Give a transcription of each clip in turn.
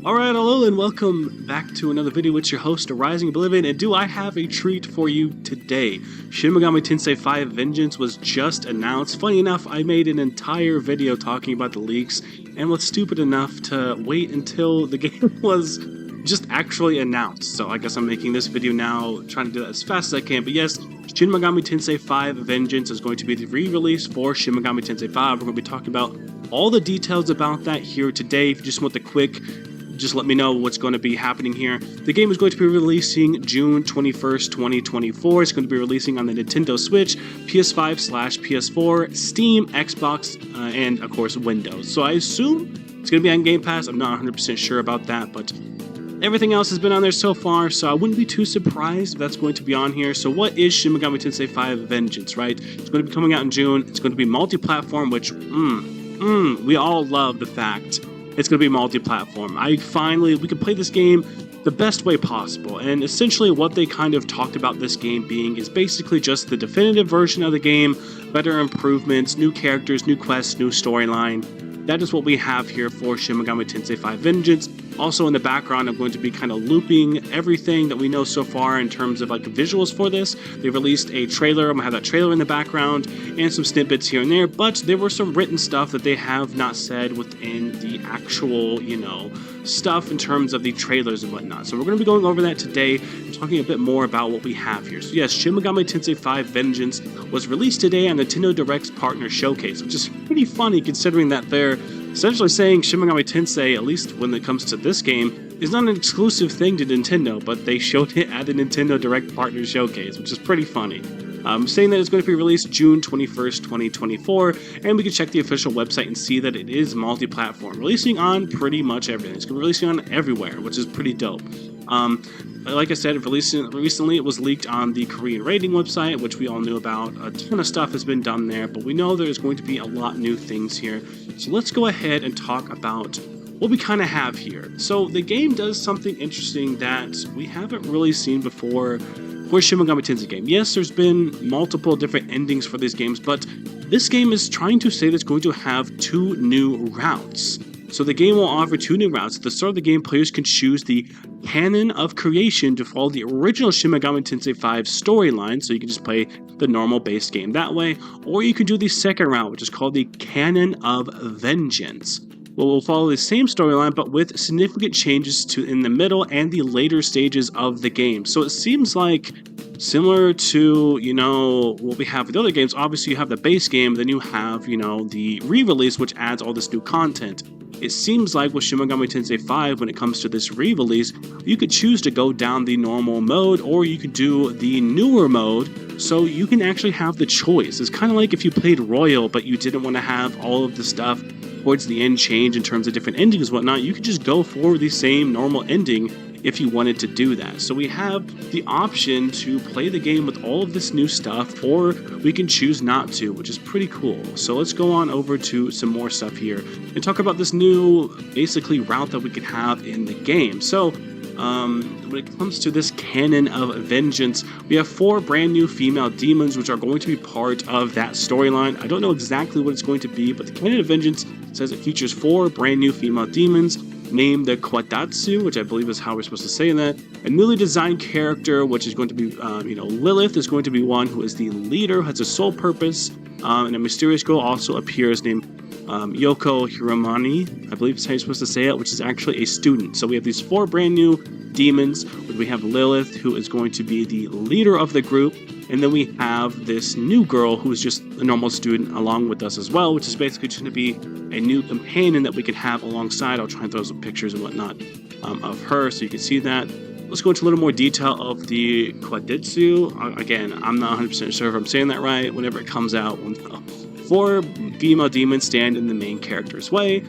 Alright, hello and welcome back to another video with your host, Rising Oblivion, and do I have a treat for you today. Shin Megami Tensei 5 Vengeance was just announced. Funny enough, I made an entire video talking about the leaks, and was stupid enough to wait until the game was just actually announced. So I guess I'm making this video now, trying to do that as fast as I can. But yes, Shin Megami Tensei 5 Vengeance is going to be the re-release for Shin Megami Tensei 5. We're going to be talking about all the details about that here today. If you just want the quick, just let me know what's going to be happening here. The game is going to be releasing June 21st, 2024. It's going to be releasing on the Nintendo Switch, PS5/PS4, Steam, Xbox, and of course Windows. So I assume it's going to be on Game Pass. I'm not 100% sure about that, but everything else has been on there so far, so I wouldn't be too surprised if that's going to be on here. So what is Shin Megami Tensei 5 Vengeance, right? It's going to be coming out in June. It's going to be multi-platform, which, we all love the fact it's going to be multi-platform. We can play this game the best way possible, and essentially what they kind of talked about this game being is basically just the definitive version of the game, better improvements, new characters, new quests, new storyline. That is what we have here for Shin Megami Tensei 5 Vengeance. Also in the background, I'm going to be kind of looping everything that we know so far in terms of like visuals for this. They released a trailer. I'm going to have that trailer in the background and some snippets here and there, but there were some written stuff that they have not said within the actual, stuff in terms of the trailers and whatnot. So we're going to be going over that today and talking a bit more about what we have here. So yes, Shin Megami Tensei 5 Vengeance was released today on Nintendo Direct's Partner Showcase, which is pretty funny considering that they're essentially saying Shin Megami Tensei, at least when it comes to this game, is not an exclusive thing to Nintendo, but they showed it at the Nintendo Direct Partner Showcase, which is pretty funny. Saying that it's going to be released June 21st, 2024, and we can check the official website and see that it is multi-platform, releasing on pretty much everything. It's going to be releasing on everywhere, which is pretty dope. Like I said, recently it was leaked on the Korean rating website, which we all knew about. A ton of stuff has been done there, but we know there's going to be a lot new things here. So let's go ahead and talk about what we kind of have here. So the game does something interesting that we haven't really seen before for Shin Megami Tensei game. Yes, there's been multiple different endings for these games, but this game is trying to say that it's going to have two new routes. So the game will offer two new routes. At the start of the game, players can choose the Canon of Creation to follow the original Shin Megami Tensei 5 storyline, so you can just play the normal base game that way, or you can do the second route, which is called the Canon of Vengeance. Well, we'll follow the same storyline, but with significant changes in the middle and the later stages of the game. So it seems like similar to, what we have with other games. Obviously, you have the base game, then you have, the re-release, which adds all this new content. It seems like with Shin Megami Tensei 5, when it comes to this re-release, you could choose to go down the normal mode, or you could do the newer mode, so you can actually have the choice. It's kind of like if you played Royal, but you didn't want to have all of the stuff towards the end change in terms of different endings and whatnot. You could just go for the same normal ending if you wanted to do that. So we have the option to play the game with all of this new stuff, or we can choose not to, which is pretty cool. So let's go on over to some more stuff here and talk about this new, basically, route that we could have in the game. So when it comes to this Canon of Vengeance, we have 4 brand new female demons, which are going to be part of that storyline. I don't know exactly what it's going to be, but the Canon of Vengeance says it features 4 brand new female demons, named the Quadatsu, which I believe is how we're supposed to say that. A newly designed character, which is going to be, Lilith is going to be one who is the leader, has a sole purpose, and a mysterious girl also appears named Yoko Hiromani, I believe is how you're supposed to say it, which is actually a student. So we have these 4 brand new demons. We have Lilith, who is going to be the leader of the group, and then we have this new girl who is just a normal student along with us as well, which is basically just going to be a new companion that we can have alongside. I'll try and throw some pictures and whatnot of her so you can see that. Let's go into a little more detail of the Quadatsu. Again, I'm not 100% sure if I'm saying that right. Whenever it comes out, we'll know. 4 female demons stand in the main character's way.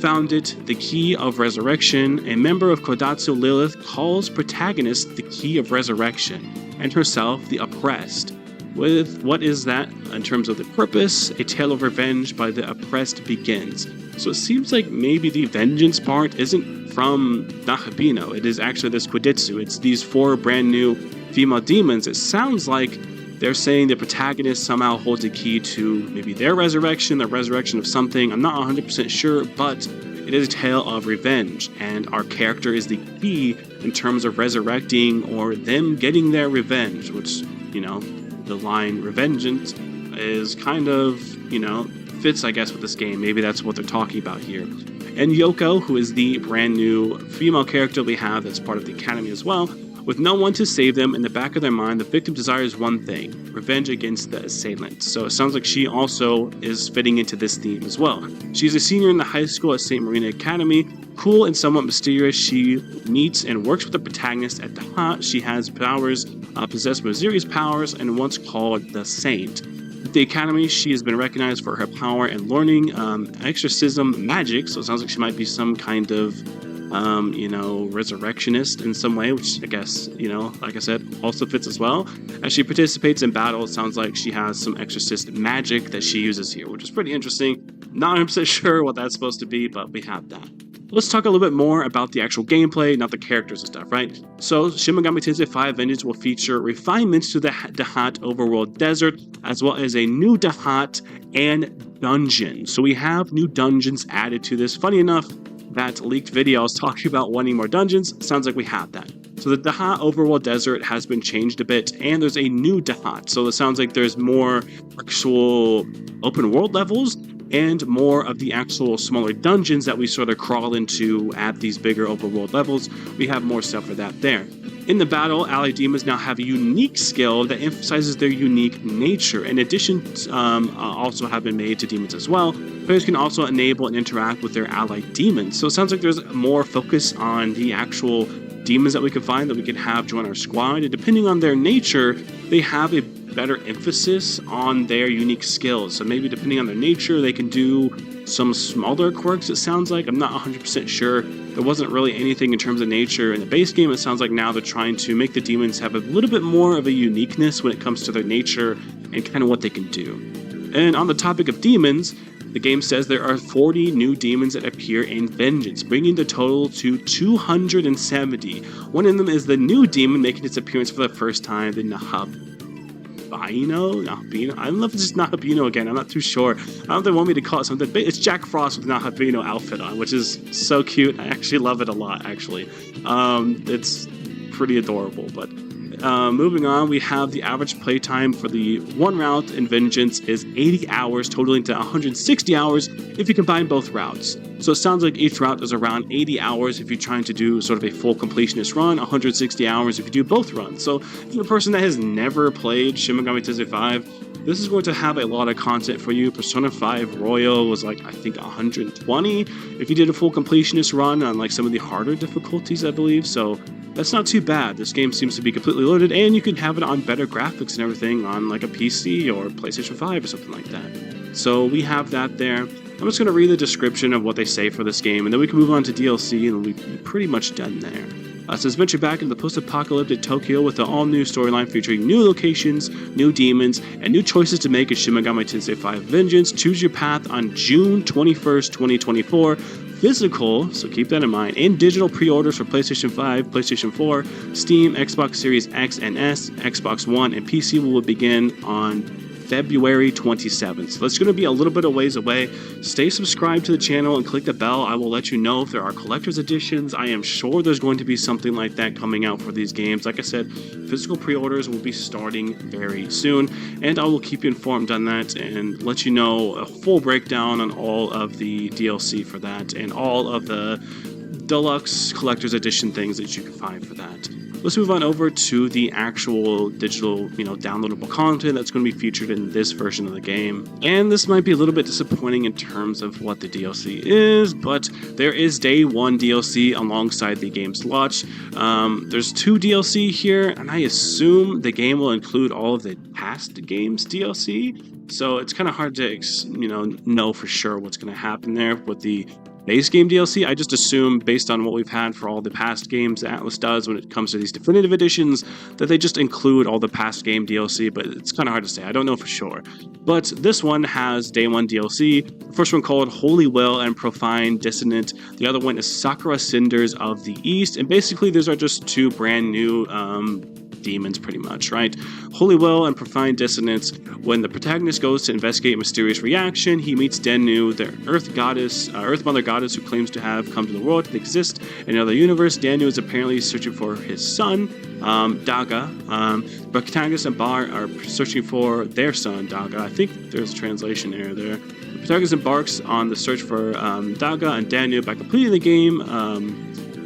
Found it the Key of Resurrection. A member of Quadatsu, Lilith, calls protagonist the Key of Resurrection, and herself the Oppressed. With what is that in terms of the purpose? A tale of revenge by the oppressed begins. So it seems like maybe the vengeance part isn't from Nahabino. It is actually this Quadatsu. It's these 4 brand new female demons. It sounds like they're saying the protagonist somehow holds a key to maybe their resurrection, the resurrection of something. I'm not 100% sure, but it It is a tale of revenge, and our character is the key in terms of resurrecting or them getting their revenge, which, you know, the line revengeance is kind of, you know, fits, I guess, with this game. Maybe that's what they're talking about here. And Yoko, who is the brand new female character we have that's part of the academy as well, with no one to save them, in the back of their mind, the victim desires one thing: revenge against the assailant. So it sounds like she also is fitting into this theme as well. She's a senior in the high school at St. Marina Academy. Cool and somewhat mysterious, she meets and works with the protagonist at the Hut. She has powers, possessed mysterious powers, and once called the Saint. At the Academy, she has been recognized for her power and learning exorcism magic, so it sounds like she might be some kind of you know, resurrectionist in some way, which I guess, you know, like I said, also fits as well. As she participates in battle, it sounds like she has some exorcist magic that she uses here, which is pretty interesting. Not 100% sure what that's supposed to be, but we have that. Let's talk a little bit more about the actual gameplay, not the characters and stuff, right? So, Shin Megami Tensei 5 Vengeance will feature refinements to the Dahat overworld desert, as well as a new Dahat and dungeon. So we have new dungeons added to this. Funny enough, that leaked video I was talking about wanting more dungeons, sounds like we have that. So the Dahat overworld desert has been changed a bit, and there's a new Dahat. So it sounds like there's more actual open world levels and more of the actual smaller dungeons that we sort of crawl into at these bigger open world levels. We have more stuff for that there. In the battle, allied demons now have a unique skill that emphasizes their unique nature. In addition, also have been made to demons as well. Players can also enable and interact with their allied demons. So it sounds like there's more focus on the actual demons that we can find that we can have join our squad. And depending on their nature, they have a better emphasis on their unique skills. So maybe depending on their nature, they can do some smaller quirks, it sounds like. I'm not 100% sure. There wasn't really anything in terms of nature in the base game. It sounds like now they're trying to make the demons have a little bit more of a uniqueness when it comes to their nature and kind of what they can do. And on the topic of demons, the game says there are 40 new demons that appear in Vengeance, bringing the total to 270. One of them is the new demon making its appearance for the first time, the Nahabino? I don't know if it's just Nahabino again. I'm not too sure. I don't know if they want me to call it something, but it's Jack Frost with Nahabino outfit on, which is so cute. I actually love it a lot, actually. It's pretty adorable, but moving on, we have the average playtime for the one route in Vengeance is 80 hours, totaling to 160 hours if you combine both routes. So it sounds like each route is around 80 hours if you're trying to do sort of a full completionist run, 160 hours if you do both runs. So if you're a person that has never played Shin Megami Tensei 5, this is going to have a lot of content for you. Persona 5 Royal was like, I think, 120 if you did a full completionist run on like some of the harder difficulties, I believe. So that's not too bad. This game seems to be completely loaded, and you can have it on better graphics and everything on like a PC or PlayStation 5 or something like that. So we have that there. I'm just going to read the description of what they say for this game, and then we can move on to DLC, and we'll be pretty much done there. It says, venture back into the post-apocalyptic Tokyo with an all-new storyline featuring new locations, new demons, and new choices to make in Shin Megami Tensei 5 Vengeance. Choose your path on June 21st, 2024. Physical, so keep that in mind, and digital pre-orders for PlayStation 5, PlayStation 4, Steam, Xbox Series X and S, Xbox One, and PC will begin on February 27th. So that's going to be a little bit of ways away. Stay subscribed to the channel and click the bell. I will let you know if there are collector's editions. I am sure there's going to be something like that coming out for these games. Like I said, physical pre-orders will be starting very soon, and I will keep you informed on that and let you know a full breakdown on all of the DLC for that and all of the deluxe collector's edition things that you can find for that. Let's move on over to the actual digital, downloadable content that's going to be featured in this version of the game. And this might be a little bit disappointing in terms of what the DLC is, but there is Day 1 DLC alongside the game's launch. There's 2 DLC here, and I assume the game will include all of the past games DLC. So it's kind of hard to, know for sure what's going to happen there with the base game DLC. I just assume, based on what we've had for all the past games that Atlus does when it comes to these definitive editions, that they just include all the past game DLC, but it's kind of hard to say. I don't know for sure. But this one has Day 1 DLC. The first one called Holy Will and Profane Dissonant. The other one is Sakura Cinders of the East. And basically, these are just 2 brand new demons pretty much, right? Holy Will and Profound Dissonance. When the protagonist goes to investigate a mysterious reaction, he meets Danu, the Earth Mother Goddess who claims to have come to the world to exist in another universe. Danu is apparently searching for his son, Daga. But protagonist and Bar are searching for their son, Daga. I think there's a translation error there. The protagonist embarks on the search for Daga and Danu. By completing the game,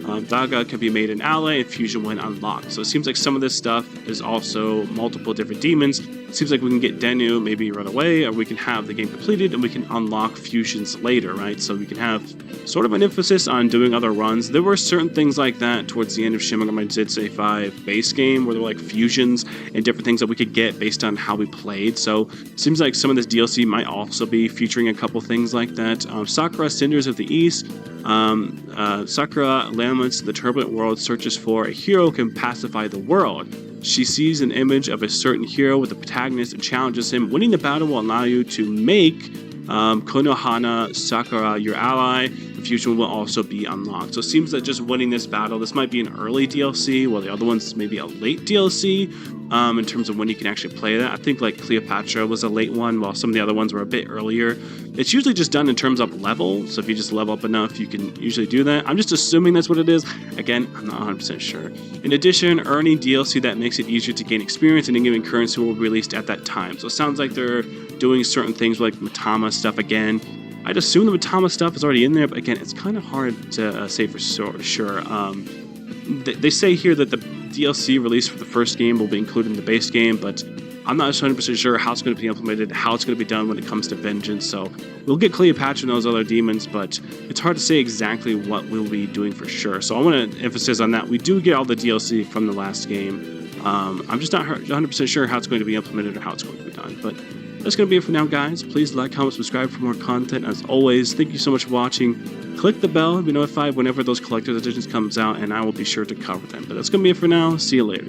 Daga can be made an ally and fusion when unlocked. So it seems like some of this stuff is also multiple different demons. It seems like we can get Danu maybe right away, or we can have the game completed and we can unlock fusions later, right? So we can have sort of an emphasis on doing other runs. There were certain things like that towards the end of Shin Megami Tensei 5 base game, where there were like fusions and different things that we could get based on how we played. So it seems like some of this DLC might also be featuring a couple things like that. Sakura Cinders of the East. Sakura laments the turbulent world, searches for a hero who can pacify the world. She sees an image of a certain hero with the protagonist and challenges him. Winning the battle will allow you to make Konohana Sakura your ally. The fusion will also be unlocked. So it seems that just winning this battle, this might be an early DLC, while the other one's maybe a late DLC in terms of when you can actually play that. I think like Cleopatra was a late one, while some of the other ones were a bit earlier. It's usually just done in terms of level, so if you just level up enough, you can usually do that. I'm just assuming that's what it is. Again, I'm not 100% sure. In addition, earning DLC that makes it easier to gain experience and in-game currency will be released at that time. So it sounds like they're doing certain things like Matama stuff again. I'd assume the Matama stuff is already in there, but again, it's kind of hard to say for sure. They say here that the DLC released for the first game will be included in the base game, but I'm not 100% sure how it's going to be implemented, how it's going to be done when it comes to Vengeance. So we'll get Cleopatra and those other demons, but it's hard to say exactly what we'll be doing for sure. So I want to emphasize on that. We do get all the DLC from the last game. I'm just not 100% sure how it's going to be implemented or how it's going to be done, but that's going to be it for now, guys. Please like, comment, subscribe for more content. As always, thank you so much for watching. Click the bell to be notified whenever those collector's editions comes out, and I will be sure to cover them. But that's going to be it for now. See you later.